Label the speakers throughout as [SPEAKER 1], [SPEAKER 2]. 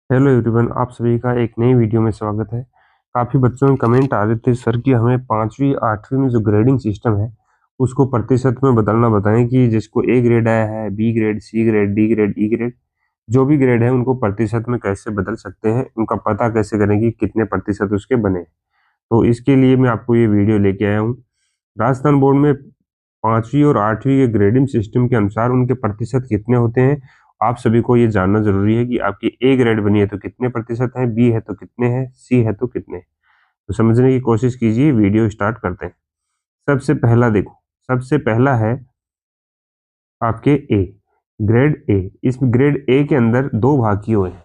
[SPEAKER 1] Hello everyone, आप सभी का एक नई वीडियो में स्वागत है। काफ़ी बच्चों में कमेंट आ रहे थे सर कि हमें 5वीं 8वीं में जो ग्रेडिंग सिस्टम है उसको प्रतिशत में बदलना बताएं कि जिसको ए ग्रेड आया है, B grade, C grade, D grade, E grade, जो भी ग्रेड है उनको प्रतिशत में कैसे बदल सकते हैं, उनका पता कैसे करें कि कितने प्रतिशत उसके बने। तो इसके लिए मैं आपको ये वीडियो लेके आया हूँ। राजस्थान बोर्ड में 5वीं और 8वीं के ग्रेडिंग सिस्टम के अनुसार उनके प्रतिशत कितने होते हैं, आप सभी को ये जानना जरूरी है कि आपकी ए ग्रेड बनी है तो कितने प्रतिशत है, बी है तो कितने हैं, सी है तो कितने हैं। तो समझने की कोशिश कीजिए, वीडियो स्टार्ट करते हैं। सबसे पहला देखो, सबसे पहला है आपके ए ग्रेड ए। इस ग्रेड ए के अंदर दो भाग किए हुए हैं,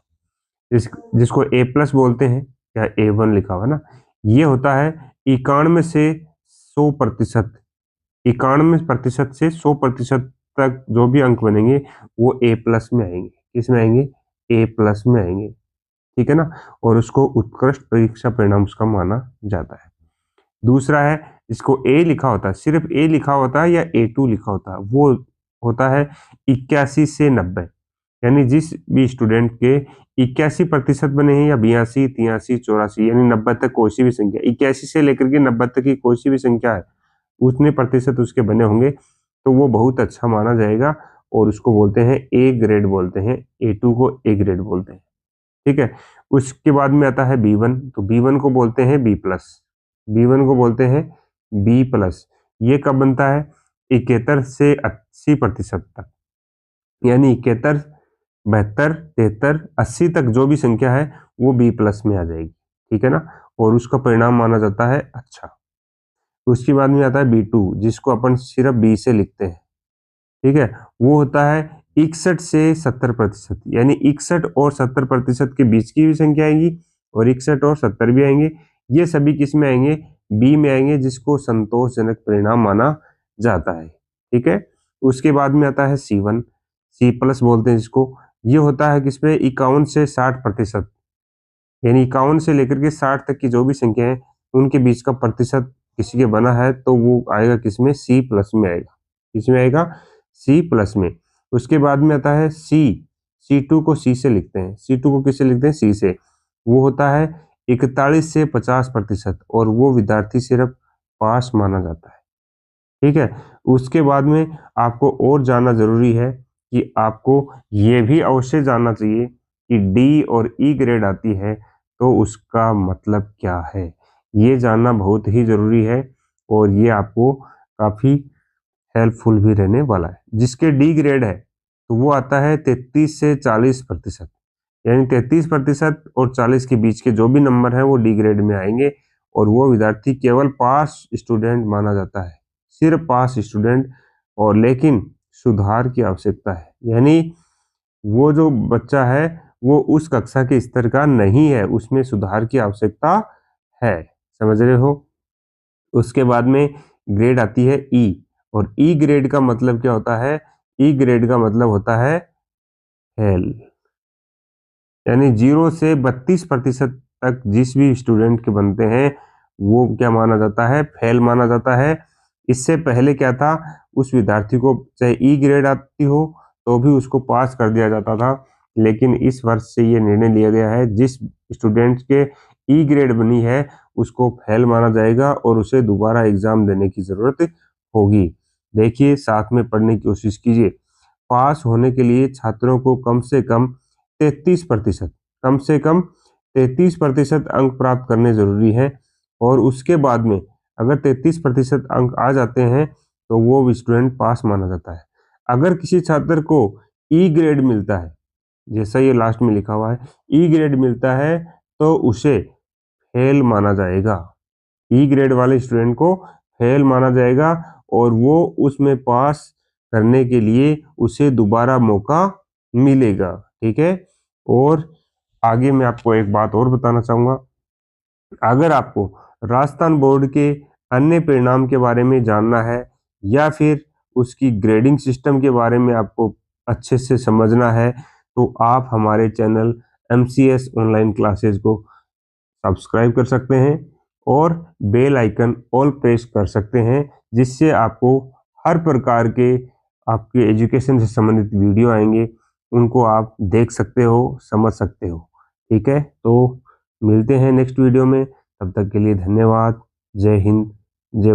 [SPEAKER 1] जिसको ए प्लस बोलते हैं या A1 लिखा हुआ है ना। ये होता है 91 से 100%। 91% से 100% तक जो भी अंक बनेंगे वो ए प्लस में आएंगे। किस में आएंगे? ए प्लस में आएंगे, ठीक है ना। और उसको उत्कृष्ट परीक्षा परिणाम उसका माना जाता है। दूसरा है, इसको ए लिखा होता है, सिर्फ ए लिखा होता है या A2 लिखा होता है, वो होता है 81 से 90। यानी जिस भी स्टूडेंट के 81% बने हैं या 82, 83, 84 यानी 90 तक कोई सी भी संख्या, 81 से लेकर के 90 तक की कोई सी भी संख्या है, उतने प्रतिशत उसके बने होंगे तो वो बहुत अच्छा माना जाएगा और उसको बोलते हैं ए ग्रेड बोलते हैं। A2 को ए ग्रेड बोलते हैं, ठीक है। उसके बाद में आता है B1, तो B1 को बोलते हैं B प्लस। B1 को बोलते हैं B प्लस। ये कब बनता है? 71 से 80% तक, यानी 71, 72, 73, 80 तक जो भी संख्या है वो B प्लस में आ जाएगी, ठीक है ना। और उसका परिणाम माना जाता है अच्छा। उसके बाद में आता है B2, जिसको अपन सिर्फ B से लिखते हैं, ठीक है। वो होता है 61 से 70%, यानी 61 और 70% के बीच की भी संख्या आएंगी और 61 और 70 भी आएंगे। ये सभी किस में आएंगे? बी में आएंगे, जिसको संतोषजनक परिणाम माना जाता है, ठीक है। उसके बाद में आता है C1, सी प्लस बोलते हैं जिसको। ये होता है किसमें? 51 से 60%, यानी 51 से लेकर के 60 तक की जो भी संख्या है उनके बीच का प्रतिशत किसी के बना है तो वो आएगा किसमें? सी प्लस में आएगा। किसमें आएगा? सी प्लस में। उसके बाद में आता है C2 को सी से लिखते हैं। C2 को किससे लिखते हैं? सी से। वो होता है 41 से 50% और वो विद्यार्थी सिर्फ पास माना जाता है, ठीक है। उसके बाद में आपको और जानना जरूरी है कि आपको ये भी अवश्य जानना चाहिए कि डी और ई ग्रेड आती है तो उसका मतलब क्या है। ये जानना बहुत ही जरूरी है और ये आपको काफी हेल्पफुल भी रहने वाला है। जिसके डी ग्रेड है तो वो आता है 33 से 40%, यानी 33% और 40 के बीच के जो भी नंबर है वो डी ग्रेड में आएंगे और वो विद्यार्थी केवल पास स्टूडेंट माना जाता है, सिर्फ पास स्टूडेंट। और लेकिन सुधार की आवश्यकता है, यानी वो जो बच्चा है वो उस कक्षा के स्तर का नहीं है, उसमें सुधार की आवश्यकता है। समझ रहे हो? उसके बाद में ग्रेड आती है ई, और ई ग्रेड का मतलब क्या होता है? ई ग्रेड का मतलब होता है फेल, यानी 0 से 32% तक जिस भी स्टूडेंट के बनते हैं वो क्या माना जाता है? फेल माना जाता है। इससे पहले क्या था? उस विद्यार्थी को चाहे ई ग्रेड आती हो तो भी उसको पास कर दिया जाता था, लेकिन इस वर्ष से ये निर्णय लिया गया है जिस स्टूडेंट के ई ग्रेड बनी है उसको फेल माना जाएगा और उसे दोबारा एग्जाम देने की जरूरत होगी। देखिए, साथ में पढ़ने की कोशिश कीजिए। पास होने के लिए छात्रों को कम से कम 33%, कम से कम 33% अंक प्राप्त करने जरूरी है। और उसके बाद में अगर 33% अंक आ जाते हैं तो वो स्टूडेंट पास माना जाता है। अगर किसी छात्र को ई ग्रेड मिलता है, जैसा ये लास्ट में लिखा हुआ है, ई ग्रेड मिलता है तो उसे फेल माना जाएगा। ई ग्रेड वाले स्टूडेंट को फेल माना जाएगा और वो उसमें पास करने के लिए उसे दोबारा मौका मिलेगा, ठीक है। और आगे मैं आपको एक बात और बताना चाहूंगा। अगर आपको राजस्थान बोर्ड के अन्य परिणाम के बारे में जानना है या फिर उसकी ग्रेडिंग सिस्टम के बारे में आपको अच्छे से समझना है तो आप हमारे चैनल MCS ऑनलाइन क्लासेस को सब्सक्राइब कर सकते हैं और बेल आइकन ऑल प्रेस कर सकते हैं, जिससे आपको हर प्रकार के आपके एजुकेशन से संबंधित वीडियो आएंगे, उनको आप देख सकते हो, समझ सकते हो। ठीक है, तो मिलते हैं नेक्स्ट वीडियो में, तब तक के लिए धन्यवाद। जय हिंद, जय